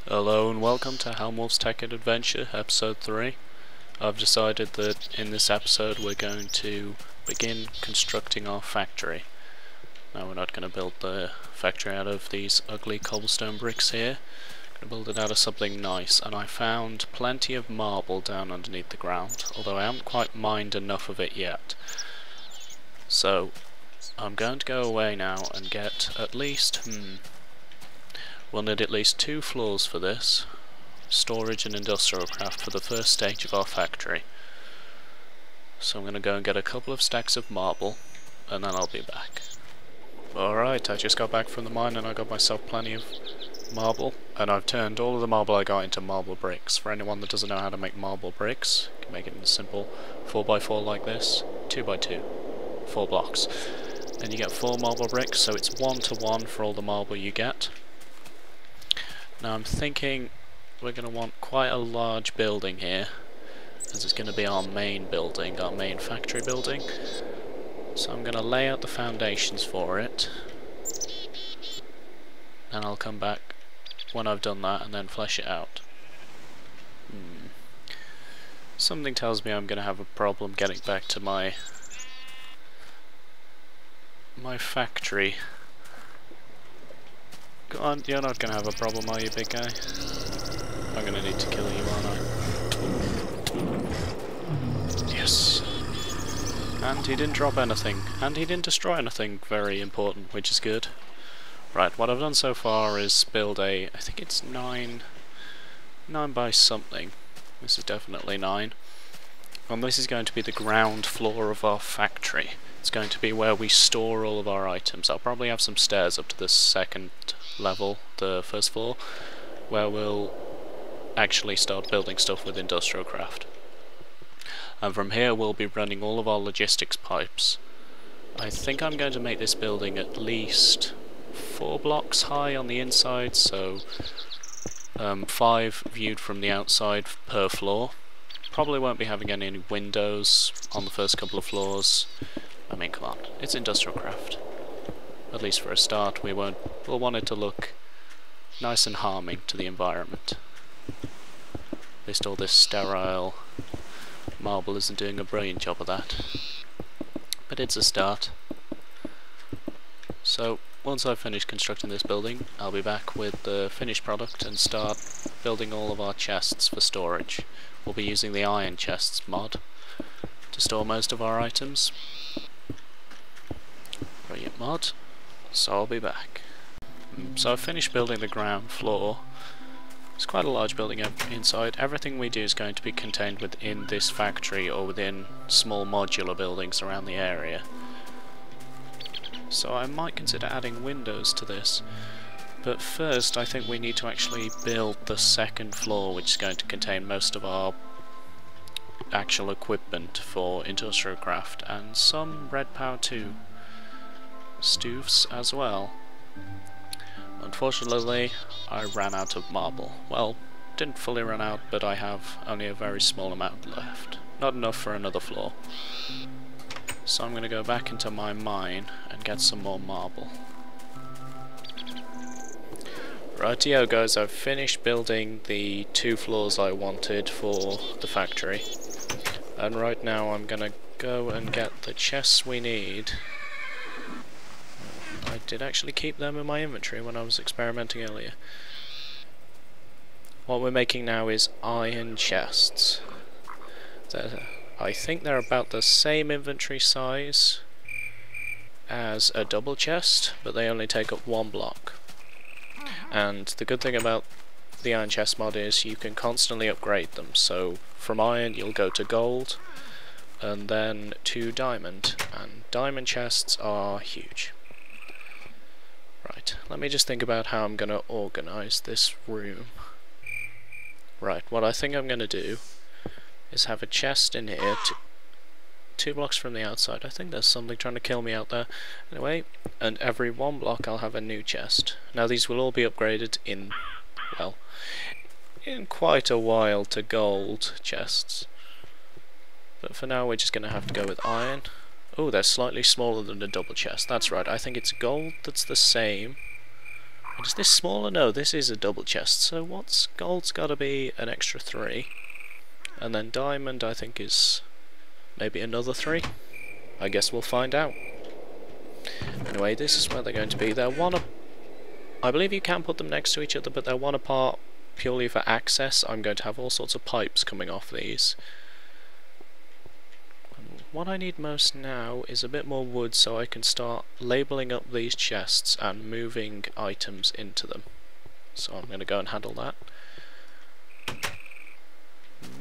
Hello and welcome to Helmwulfs Tecknik Adventure, episode 3. I've decided that in this episode we're going to begin constructing our factory. Now we're not going to build the factory out of these ugly cobblestone bricks here. We're going to build it out of something nice, and I found plenty of marble down underneath the ground, although I haven't quite mined enough of it yet. So I'm going to go away now and get at least, we'll need at least 2 floors for this. Storage and industrial craft for the first stage of our factory. So I'm going to go and get a couple of stacks of marble, and then I'll be back. Alright, I just got back from the mine and I got myself plenty of marble, and I've turned all of the marble I got into marble bricks. For anyone that doesn't know how to make marble bricks, you can make it in a simple 4x4 like this, 2x2, 4 blocks. And you get 4 marble bricks, so it's 1-to-1 for all the marble you get. Now I'm thinking we're going to want quite a large building here, as it's going to be our main building, our main factory building. So I'm going to lay out the foundations for it, and I'll come back when I've done that and then flesh it out. Something tells me I'm going to have a problem getting back to my factory. Go on, you're not going to have a problem, are you, big guy? I'm going to need to kill you, aren't I? Yes. And he didn't drop anything. And he didn't destroy anything very important, which is good. Right, what I've done so far is build I think it's 9 by something. This is definitely 9. And this is going to be the ground floor of our factory. It's going to be where we store all of our items. I'll probably have some stairs up to the second level, the first floor, where we'll actually start building stuff with industrial craft. And from here we'll be running all of our logistics pipes. I think I'm going to make this building at least 4 blocks high on the inside, so 5 viewed from the outside per floor. Probably won't be having any windows on the first couple of floors. I mean, come on, it's industrial craft. At least for a start, we'll want it to look nice and harming to the environment. At least all this sterile marble isn't doing a brilliant job of that. But it's a start. So, once I've finished constructing this building, I'll be back with the finished product and start building all of our chests for storage. We'll be using the iron chests mod to store most of our items. Brilliant mod. So I'll be back. So I've finished building the ground floor. It's quite a large building inside. Everything we do is going to be contained within this factory or within small modular buildings around the area. So I might consider adding windows to this. But first I think we need to actually build the second floor, which is going to contain most of our actual equipment for industrial craft and some red power 2 stoves as well. Unfortunately, I ran out of marble. Well, didn't fully run out, but I have only a very small amount left. Not enough for another floor. So I'm going to go back into my mine and get some more marble. Rightio guys, I've finished building the 2 floors I wanted for the factory. And right now I'm going to go and get the chests we need. I did actually keep them in my inventory when I was experimenting earlier. What we're making now is iron chests. I think they're about the same inventory size as a double chest, but they only take up 1 block. And the good thing about the iron chest mod is you can constantly upgrade them. So from iron you'll go to gold, and then to diamond. And diamond chests are huge. Right, let me just think about how I'm going to organise this room. Right, what I think I'm going to do is have a chest in here, 2 blocks from the outside. I think there's something trying to kill me out there. Anyway, and every 1 block I'll have a new chest. Now these will all be upgraded in, well, in quite a while to gold chests. But for now we're just going to have to go with iron. Oh, they're slightly smaller than the double chest. That's right, I think it's gold that's the same And is this smaller? No, this is a double chest. So what's gold's got to be an extra 3, and then diamond I think is maybe another 3. I guess we'll find out. Anyway, this is where they're going to be. They're one. I believe you can put them next to each other, but they're one apart purely for access. I'm going to have all sorts of pipes coming off these. What I need most now is a bit more wood so I can start labelling up these chests and moving items into them. So I'm going to go and handle that.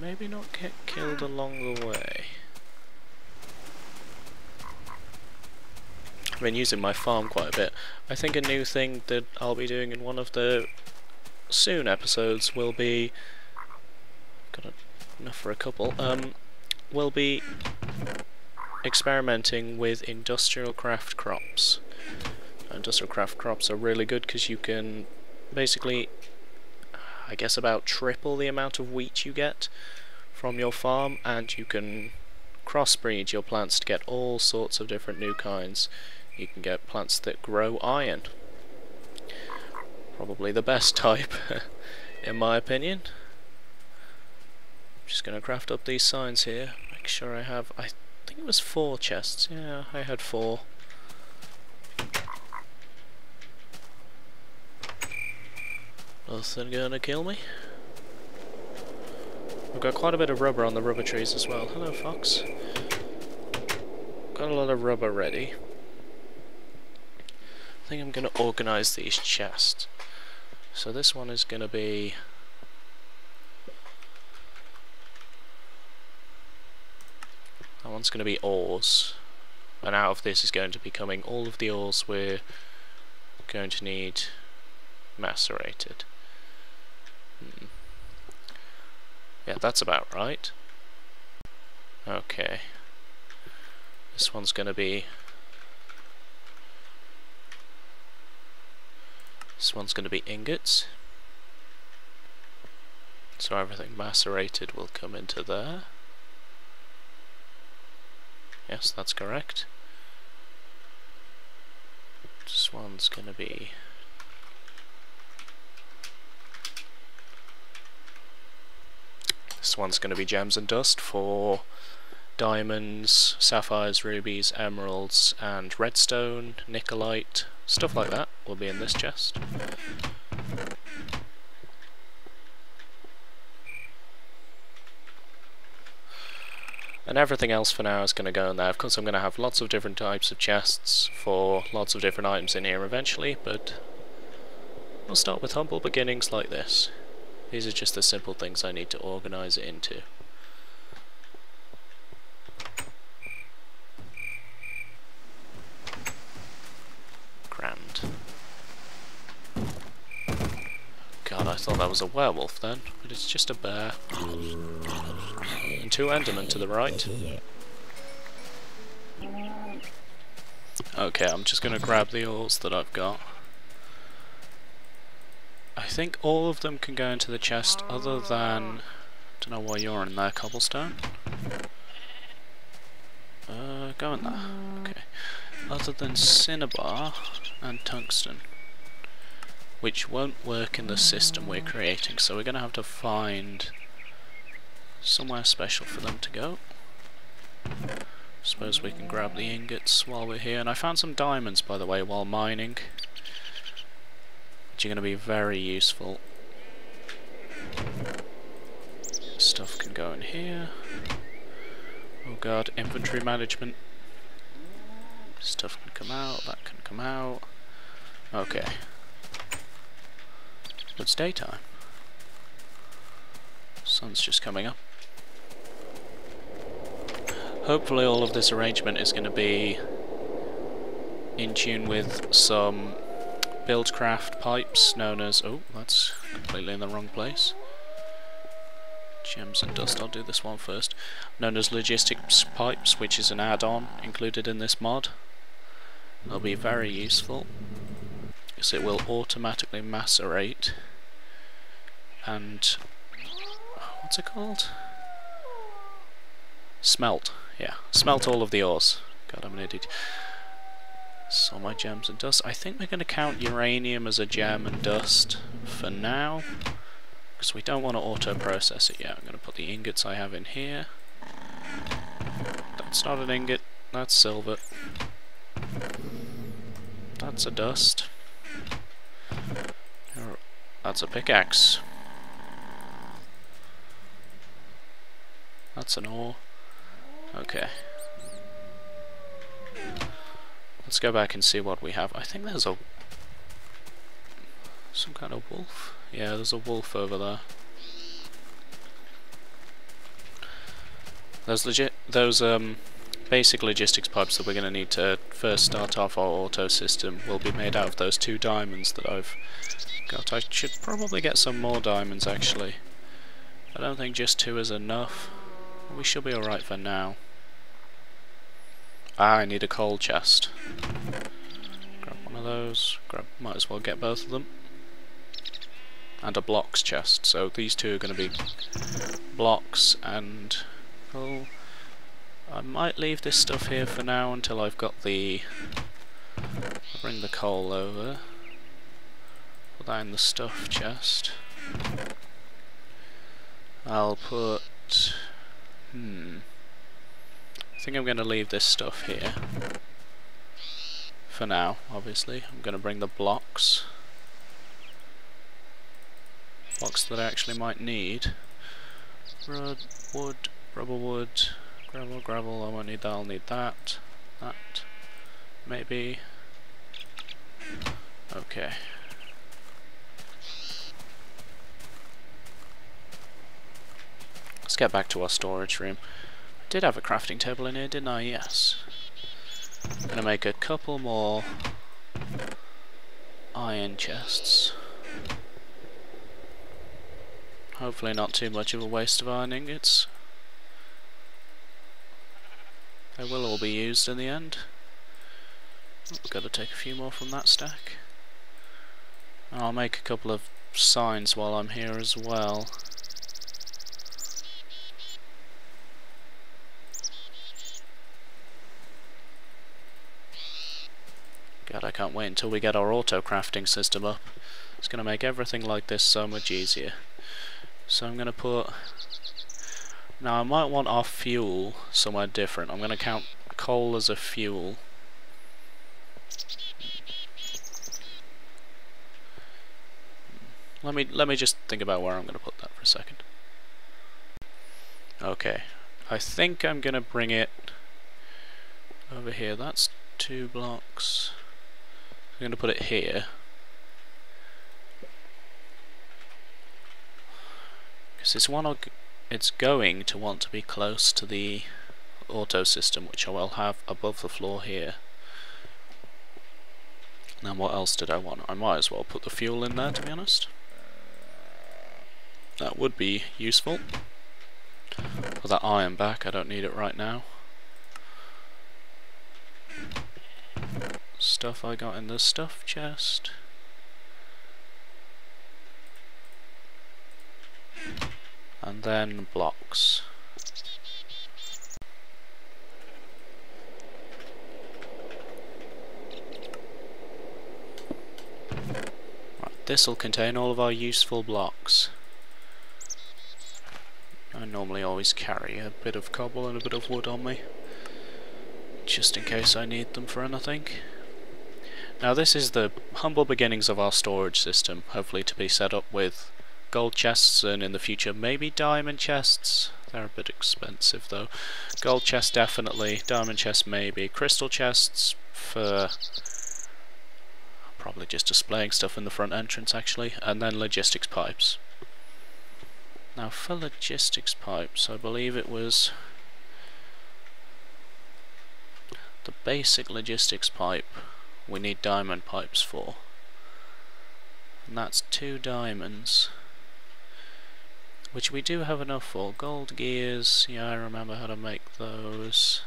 Maybe not get killed along the way. I've been using my farm quite a bit. I think a new thing that I'll be doing in one of the soon episodes will be... got enough for a couple. Will be experimenting with industrial craft crops. Industrial craft crops are really good because you can basically, I guess, about triple the amount of wheat you get from your farm, and you can crossbreed your plants to get all sorts of different new kinds. You can get plants that grow iron. Probably the best type, in my opinion. I'm just going to craft up these signs here. Make sure I have... I think it was 4 chests. Yeah, I had 4. Nothing gonna kill me. I've got quite a bit of rubber on the rubber trees as well. Hello, fox. Got a lot of rubber ready. I think I'm gonna organise these chests. So this one is gonna be... that one's going to be ores, and out of this is going to be coming all of the ores we're going to need macerated. Yeah, that's about right. Okay. This one's going to be... this one's going to be ingots. So everything macerated will come into there. Yes, that's correct. This one's going to be... this one's going to be gems and dust for diamonds, sapphires, rubies, emeralds, and redstone, nickelite, stuff like that will be in this chest. And everything else for now is going to go in there. Of course I'm going to have lots of different types of chests for lots of different items in here eventually, but we'll start with humble beginnings like this. These are just the simple things I need to organise it into. Grand. God, I thought that was a werewolf then, but it's just a bear. And 2 endermen to the right. Okay, I'm just going to grab the ores that I've got. I think all of them can go into the chest other than... don't know why you're in there, cobblestone. Go in there. Okay. Other than cinnabar and tungsten, which won't work in the system we're creating, so we're going to have to find somewhere special for them to go. Suppose we can grab the ingots while we're here. And I found some diamonds, by the way, while mining, which are going to be very useful. Stuff can go in here. Oh god, inventory management. Stuff can come out, that can come out. Okay. It's daytime. Sun's just coming up. Hopefully all of this arrangement is going to be in tune with some buildcraft pipes known as... oh, that's completely in the wrong place. Gems and dust, I'll do this one first. Known as logistics pipes, which is an add-on included in this mod. They'll be very useful, because it will automatically macerate and... what's it called? Smelt, yeah. Smelt all of the ores. God, I'm an idiot. That's all my gems and dust. I think we're going to count uranium as a gem and dust for now, because we don't want to auto-process it yet. I'm going to put the ingots I have in here. That's not an ingot, that's silver. That's a dust. That's a pickaxe. That's an ore. Okay. Let's go back and see what we have. I think there's some kind of wolf. Yeah, there's a wolf over there. Those basic logistics pipes that we're going to need to first start off our auto system will be made out of those 2 diamonds that I've got. I should probably get some more diamonds actually. I don't think just 2 is enough. We should be alright for now. Ah, I need a coal chest. Grab one of those. Might as well get both of them. And a blocks chest. So these 2 are going to be blocks and coal. I might leave this stuff here for now until I've got the... I'll bring the coal over. Put that in the stuff chest. I'll put... I think I'm going to leave this stuff here. For now, obviously. I'm going to bring the blocks. Blocks that I actually might need. Wood, rubber wood, gravel, I won't need that, I'll need that. That. Maybe. Okay. Let's get back to our storage room. I did have a crafting table in here, didn't I? Yes. I'm gonna make a couple more iron chests. Hopefully not too much of a waste of iron ingots. They will all be used in the end. I've got to take a few more from that stack. And I'll make a couple of signs while I'm here as well. God, I can't wait until we get our auto crafting system up. It's going to make everything like this so much easier. So I'm going to put... Now I might want our fuel somewhere different. I'm going to count coal as a fuel. Let me just think about where I'm going to put that for a second. Okay, I think I'm going to bring it over here. That's 2 blocks. I'm going to put it here. Because it's going to want to be close to the auto system, which I will have above the floor here. Now what else did I want? I might as well put the fuel in there, to be honest. That would be useful. Put that iron back, I don't need it right now. Stuff I got in the stuff chest. And then blocks. Right, this will contain all of our useful blocks. I normally always carry a bit of cobble and a bit of wood on me, just in case I need them for anything. Now this is the humble beginnings of our storage system, hopefully to be set up with gold chests and in the future maybe diamond chests. They're a bit expensive though. Gold chests definitely, diamond chests maybe, crystal chests for probably just displaying stuff in the front entrance actually, and then logistics pipes. Now for logistics pipes, I believe it was the basic logistics pipe we need diamond pipes for. And that's 2 diamonds. Which we do have enough for. Gold gears, yeah, I remember how to make those.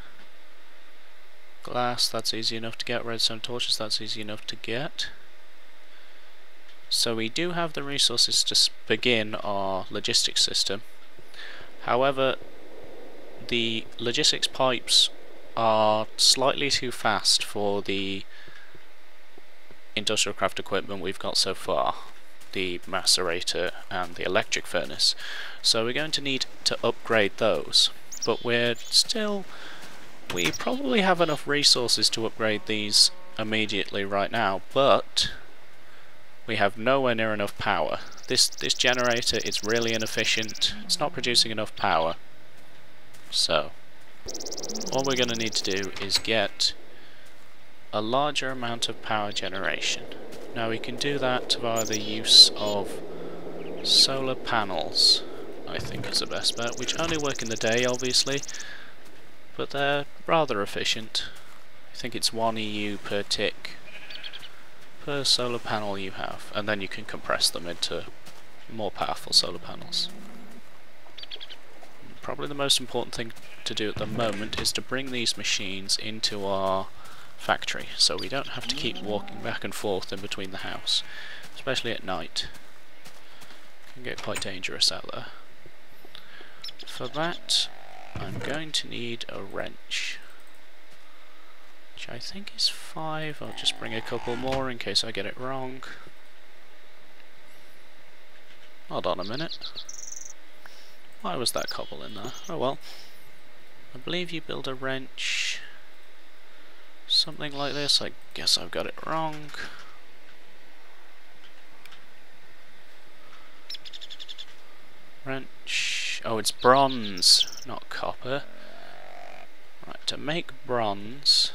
Glass, that's easy enough to get. Redstone torches, that's easy enough to get. So we do have the resources to begin our logistics system. However, the logistics pipes are slightly too fast for the industrial craft equipment we've got so far, the macerator and the electric furnace, so we're going to need to upgrade those, but we probably have enough resources to upgrade these immediately right now, but we have nowhere near enough power. This generator is really inefficient, it's not producing enough power, so all we're going to need to do is get a larger amount of power generation. Now we can do that via the use of solar panels, I think is the best bet, which only work in the day obviously, but they're rather efficient. I think it's 1 EU per tick per solar panel you have, and then you can compress them into more powerful solar panels. Probably the most important thing to do at the moment is to bring these machines into our factory, so we don't have to keep walking back and forth in between the house, especially at night. It can get quite dangerous out there. For that, I'm going to need a wrench, which I think is 5. I'll just bring a couple more in case I get it wrong. Hold on a minute. Why was that cobble in there? Oh well. I believe you build a wrench something like this. I guess I've got it wrong. Wrench. Oh, it's bronze, not copper. Right, to make bronze,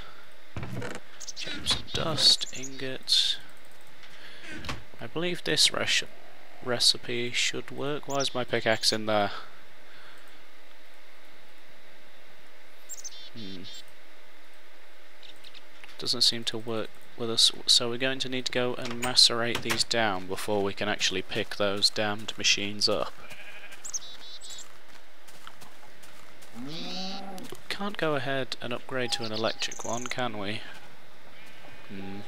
gems and dust, ingots. I believe this recipe should work. Why is my pickaxe in there? Doesn't seem to work with us, so we're going to need to go and macerate these down before we can actually pick those damned machines up. Can't go ahead and upgrade to an electric one, can we?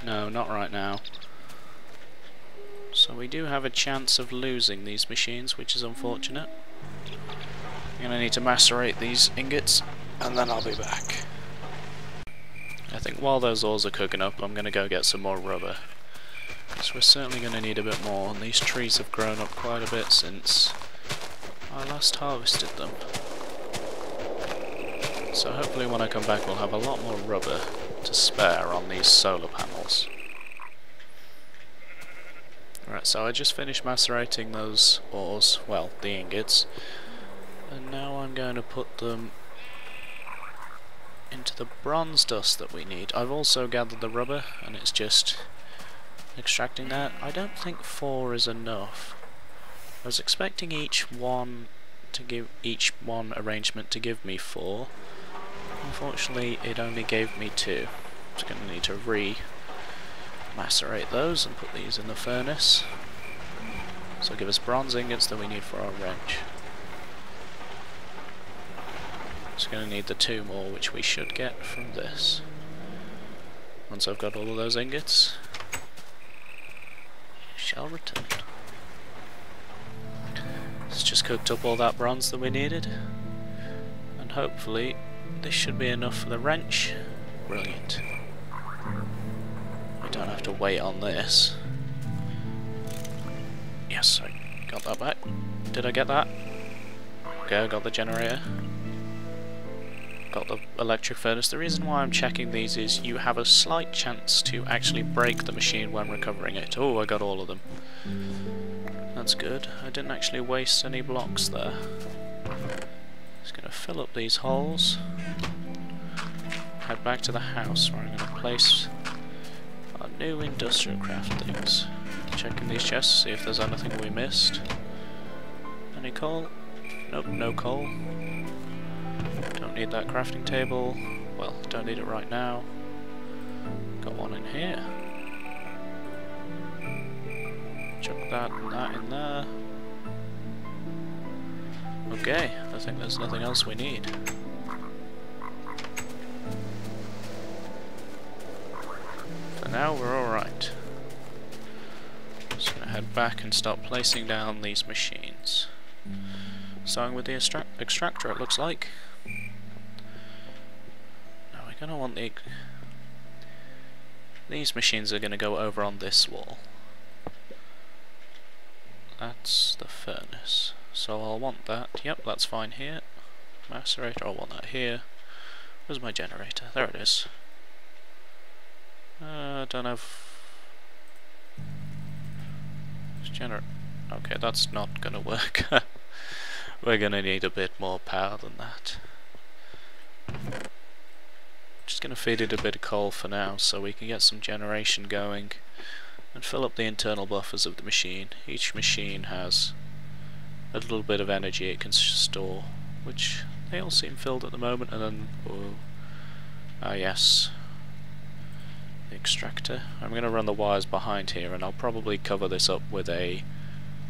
No, not right now. So we do have a chance of losing these machines, which is unfortunate. I'm going to need to macerate these ingots, and then I'll be back. I think while those ores are cooking up, I'm going to go get some more rubber, because we're certainly going to need a bit more, and these trees have grown up quite a bit since I last harvested them. So hopefully when I come back we'll have a lot more rubber to spare on these solar panels. Right, so I just finished macerating those ores, well, the ingots, and now I'm going to put them into the bronze dust that we need. I've also gathered the rubber, and it's just extracting that. I don't think 4 is enough. I was expecting each one arrangement to give me 4. Unfortunately, it only gave me 2. I'm just going to need to macerate those and put these in the furnace. So give us bronze ingots that we need for our wrench. Just going to need the 2 more, which we should get from this. Once I've got all of those ingots, I shall return. It's just cooked up all that bronze that we needed, and hopefully this should be enough for the wrench. Brilliant. We don't have to wait on this. Yes, I got that back. Did I get that? Okay, I got the generator. Got the electric furnace. The reason why I'm checking these is you have a slight chance to actually break the machine when recovering it. Oh, I got all of them. That's good. I didn't actually waste any blocks there. Just going to fill up these holes. Head back to the house where I'm going to place our new industrial craft things. Checking these chests, see if there's anything we missed. Any coal? Nope, no coal. Don't need that crafting table. Well, don't need it right now. Got one in here. Chuck that and that in there. Okay, I think there's nothing else we need. For now, we're alright. Just gonna head back and start placing down these machines. Starting with the extractor, it looks like. Now we're gonna want the these machines are going to go over on this wall. That's the furnace. So I'll want that. Yep, that's fine here. Macerator, I'll want that here. Where's my generator? There it is. Don't have... Okay, that's not gonna work. We're gonna need a bit more power than that. Just gonna feed it a bit of coal for now so we can get some generation going and fill up the internal buffers of the machine. Each machine has a little bit of energy it can store, which they all seem filled at the moment. And then, yes, the extractor. I'm going to run the wires behind here, and I'll probably cover this up with a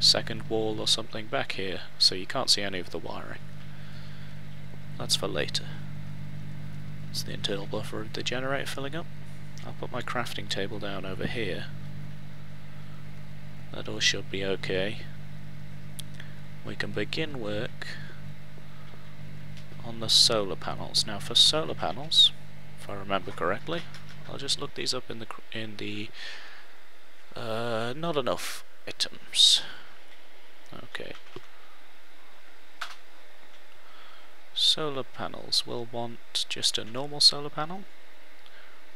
second wall or something back here so you can't see any of the wiring. That's for later. It's the internal buffer of the generator filling up. I'll put my crafting table down over here. That all should be okay. We can begin work on the solar panels. Now for solar panels, if I remember correctly, I'll just look these up in the not enough items. Okay. Solar panels, we'll want just a normal solar panel,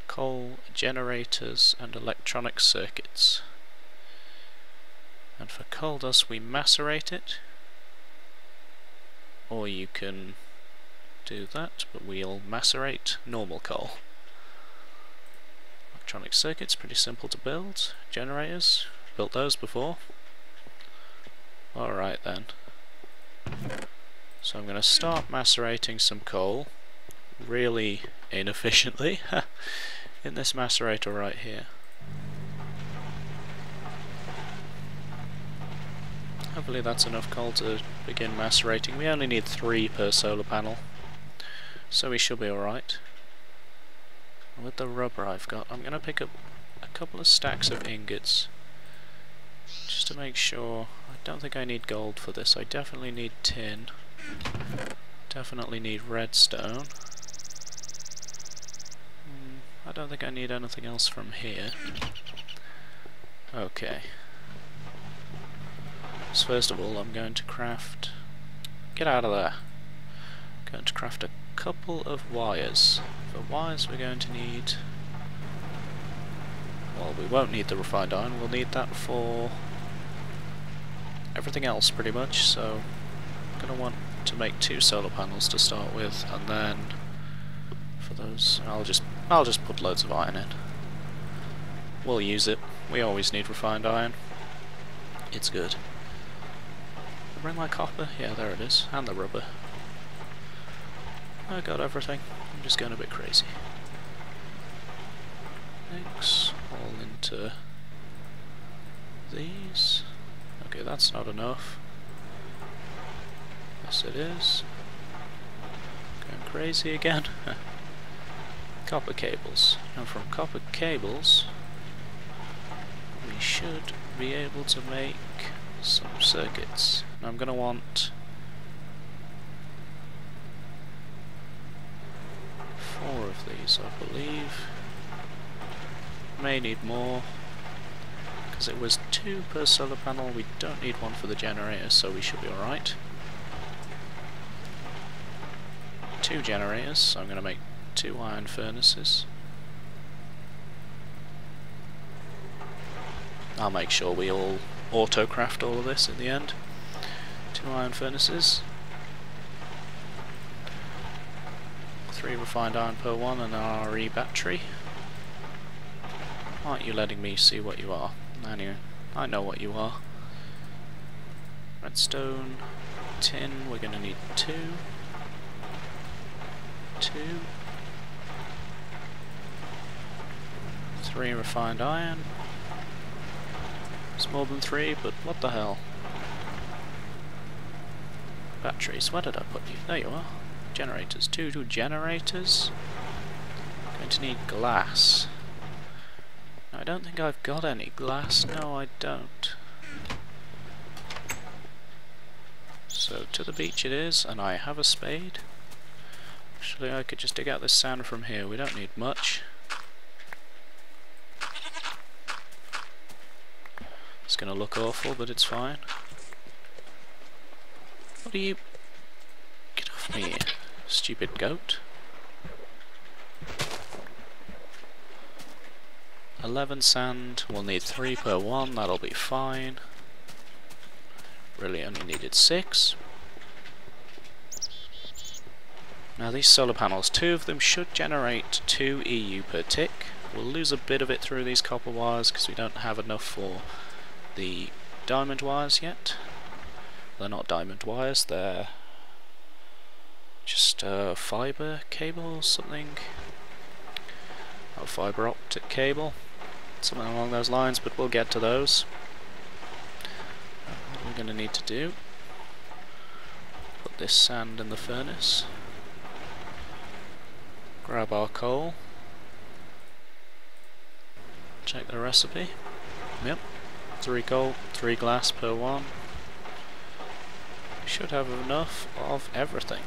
coal, generators and electronic circuits. And for coal dust we macerate it, or you can do that, but we'll macerate normal coal. Electronic circuits, pretty simple to build. Generators, built those before. Alright then. So I'm going to start macerating some coal, really inefficiently, in this macerator right here. Hopefully that's enough coal to begin macerating. We only need 3 per solar panel, so we should be alright. With the rubber I've got, I'm going to pick up a couple of stacks of ingots, just to make sure. I don't think I need gold for this. I definitely need tin. Definitely need redstone. I don't think I need anything else from here. Okay. So first of all I'm going to craft... Get out of there! I'm going to craft a couple of wires. For wires we're going to need... Well, we won't need the refined iron, we'll need that for everything else pretty much, so I'm going to want to make 2 solar panels to start with, and then for those I'll just put loads of iron in. We'll use it. We always need refined iron. It's good. Bring my copper? Yeah, there it is. And the rubber. I got everything. I'm just going a bit crazy. Mix all into these. Okay, that's not enough. Yes, it is. Going crazy again. Copper cables. Now from copper cables we should be able to make some circuits. Now I'm going to want 4 of these, I believe. May need more, because it was 2 per solar panel. We don't need 1 for the generator, so we should be alright. 2 generators, so I'm going to make 2 iron furnaces. I'll make sure we all auto-craft all of this in the end. 2 iron furnaces. 3 refined iron per one, and an RE battery. Aren't you letting me see what you are? Anyway, I know what you are. Redstone, tin, we're going to need 2. 3 refined iron. It's more than 3, but what the hell? Batteries, where did I put you? There you are. Generators, 2 generators. Going to need glass. I don't think I've got any glass. No, I don't. So to the beach it is, and I have a spade. Actually, I could just dig out this sand from here. We don't need much. gonna look awful, but it's fine. What are you... Get off me, stupid goat. 11 sand, we'll need 3 per one, that'll be fine. Really only needed 6. Now these solar panels, 2 of them should generate 2 EU per tick. We'll lose a bit of it through these copper wires because we don't have enough for the diamond wires yet. They're not diamond wires, they're just fibre cable or something. Or fibre optic cable. Something along those lines, but we'll get to those. What we're going to need to do, put this sand in the furnace, grab our coal, check the recipe. Yep, 3 coal, 3 glass per one. We should have enough of everything.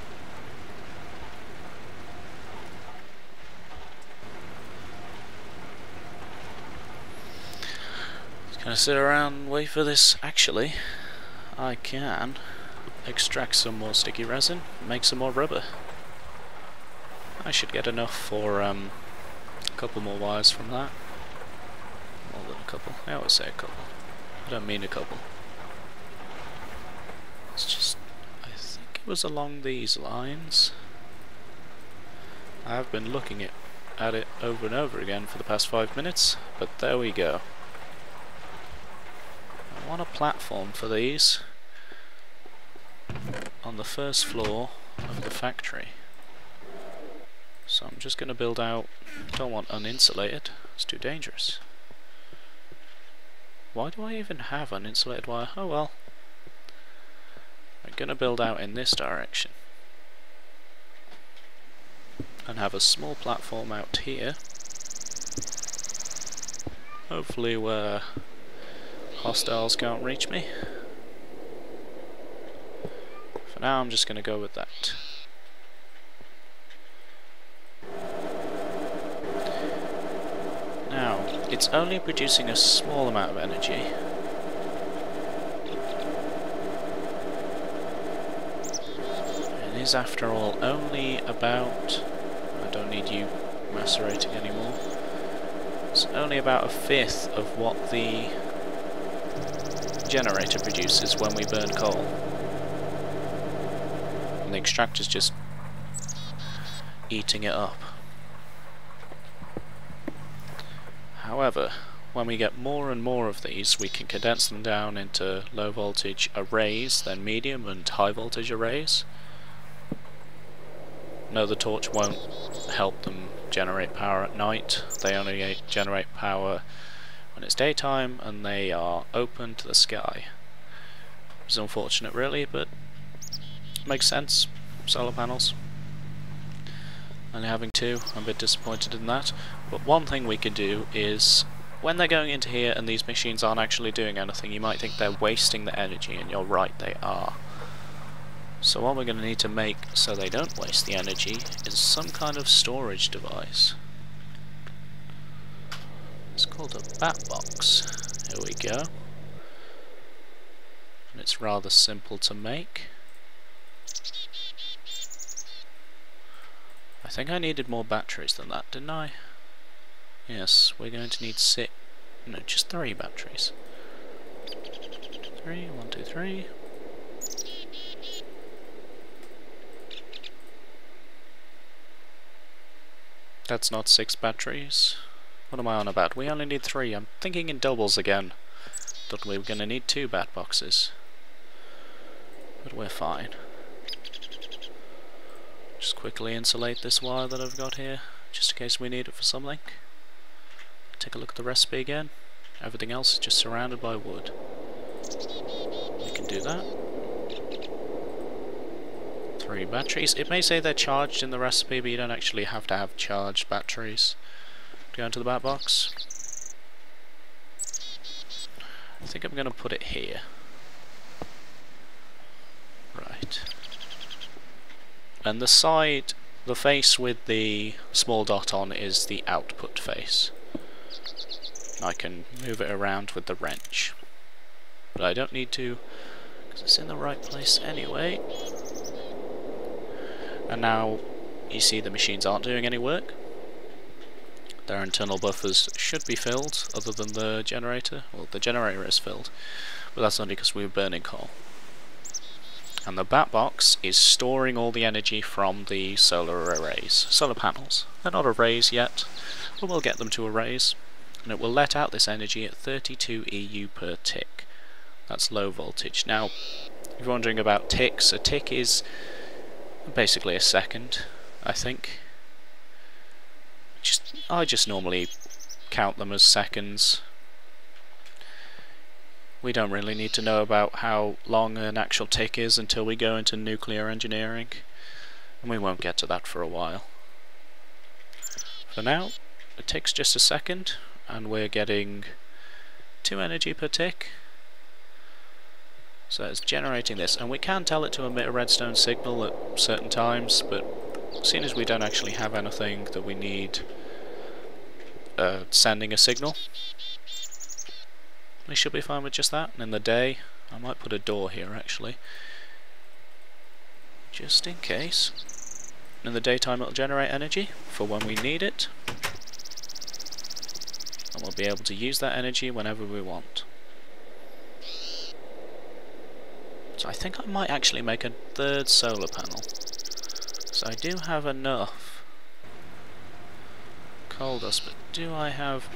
Can I sit around and wait for this? Actually, I can extract some more sticky resin, make some more rubber. I should get enough for a couple more wires from that. More than a couple. I always say a couple. I don't mean a couple. It's just, I think it was along these lines. I've been looking at it over and over again for the past 5 minutes, but there we go. I want a platform for these on the first floor of the factory. So I'm just going to build out, don't want uninsulated, it's too dangerous. Why do I even have uninsulated wire? Oh well. I'm going to build out in this direction. And have a small platform out here. Hopefully where hostiles can't reach me. For now I'm just going to go with that. Now, it's only producing a small amount of energy. It is, after all, only about... I don't need you macerating anymore. It's only about 1/5 of what the generator produces when we burn coal. And the extractor's just eating it up. However, when we get more and more of these, we can condense them down into low voltage arrays, then medium and high voltage arrays. No, the torch won't help them generate power at night. They only generate power when it's daytime, and they are open to the sky. It's unfortunate really, but makes sense. Solar panels. Only having 2, I'm a bit disappointed in that. But one thing we can do is, when they're going into here and these machines aren't actually doing anything, you might think they're wasting the energy, and you're right, they are. So what we're going to need to make so they don't waste the energy is some kind of storage device. It's called a bat box. Here we go. And it's rather simple to make. I think I needed more batteries than that, didn't I? Yes, we're going to need just 3 batteries. 3, 1, 2, 3. That's not 6 batteries. What am I on about? We only need 3. I'm thinking in doubles again. Thought we were going to need 2 bat boxes. But we're fine. Just quickly insulate this wire that I've got here, just in case we need it for something. Take a look at the recipe again. Everything else is just surrounded by wood. We can do that. 3 batteries. It may say they're charged in the recipe, but you don't actually have to have charged batteries to go into the bat box. I think I'm going to put it here. Right. And the side, the face with the small dot on is the output face. I can move it around with the wrench. but I don't need to, because it's in the right place anyway. And now you see the machines aren't doing any work. Their internal buffers should be filled, other than the generator. Well, the generator is filled, but that's only because we were burning coal. And the bat box is storing all the energy from the solar arrays, solar panels. They're not arrays yet, but we'll get them to arrays, and it will let out this energy at 32 EU per tick. That's low voltage. Now, if you're wondering about ticks, a tick is basically a second, I think. I just normally count them as seconds. We don't really need to know about how long an actual tick is until we go into nuclear engineering, and we won't get to that for a while. For now, a tick's just a second, and we're getting 2 energy per tick. So it's generating this, and we can tell it to emit a redstone signal at certain times, but seeing as we don't actually have anything that we need sending a signal, we should be fine with just that. And in the day, I might put a door here actually, just in case. In the daytime it'll generate energy for when we need it, and we'll be able to use that energy whenever we want. So I think I might actually make a 3rd solar panel. So I do have enough coal dust, but do I have...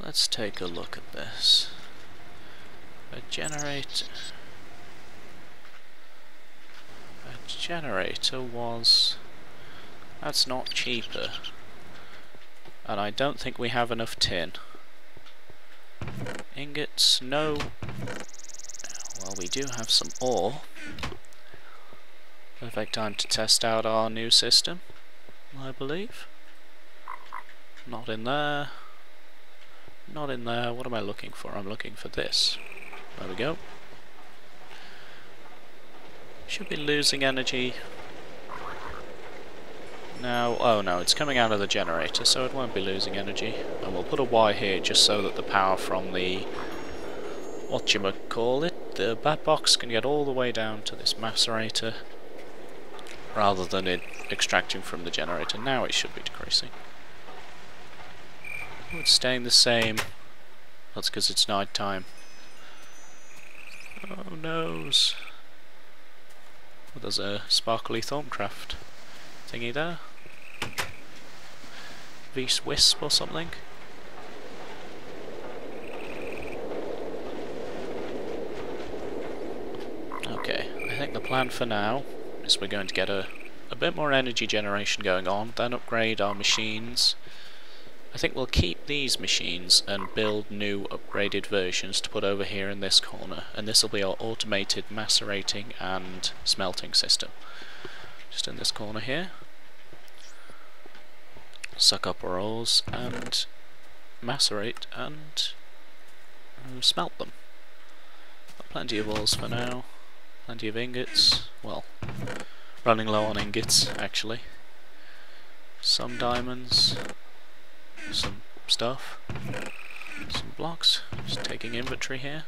Let's take a look at this. A generator was... That's not cheaper. And I don't think we have enough tin. Ingots, no. Well, we do have some ore. Perfect time to test out our new system, I believe. Not in there. Not in there. What am I looking for? I'm looking for this. There we go. Should be losing energy now. Oh no, it's coming out of the generator, so it won't be losing energy. And we'll put a Y here just so that the power from the whatchamacallit, the bat box, can get all the way down to this macerator rather than it extracting from the generator. Now it should be decreasing. Oh, it's staying the same. That's because it's night time. Oh noes. Well, there's a sparkly Thorncraft thingy there. Wisp or something. Okay, I think the plan for now is we're going to get a bit more energy generation going on, then upgrade our machines. I think we'll keep these machines and build new upgraded versions to put over here in this corner, and this will be our automated macerating and smelting system. Just in this corner here. Suck up our ores and macerate and smelt them. Got plenty of ores for now, plenty of ingots, well, running low on ingots actually. Some diamonds. Some stuff, some blocks, just taking inventory here.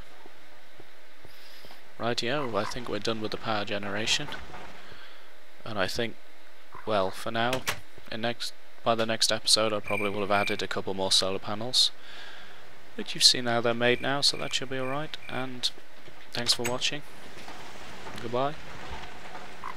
Rightio, I think we're done with the power generation, and I think, well, for now, by the next episode I probably will have added a couple more solar panels, but you've seen how they're made now, so that should be alright, and thanks for watching, goodbye.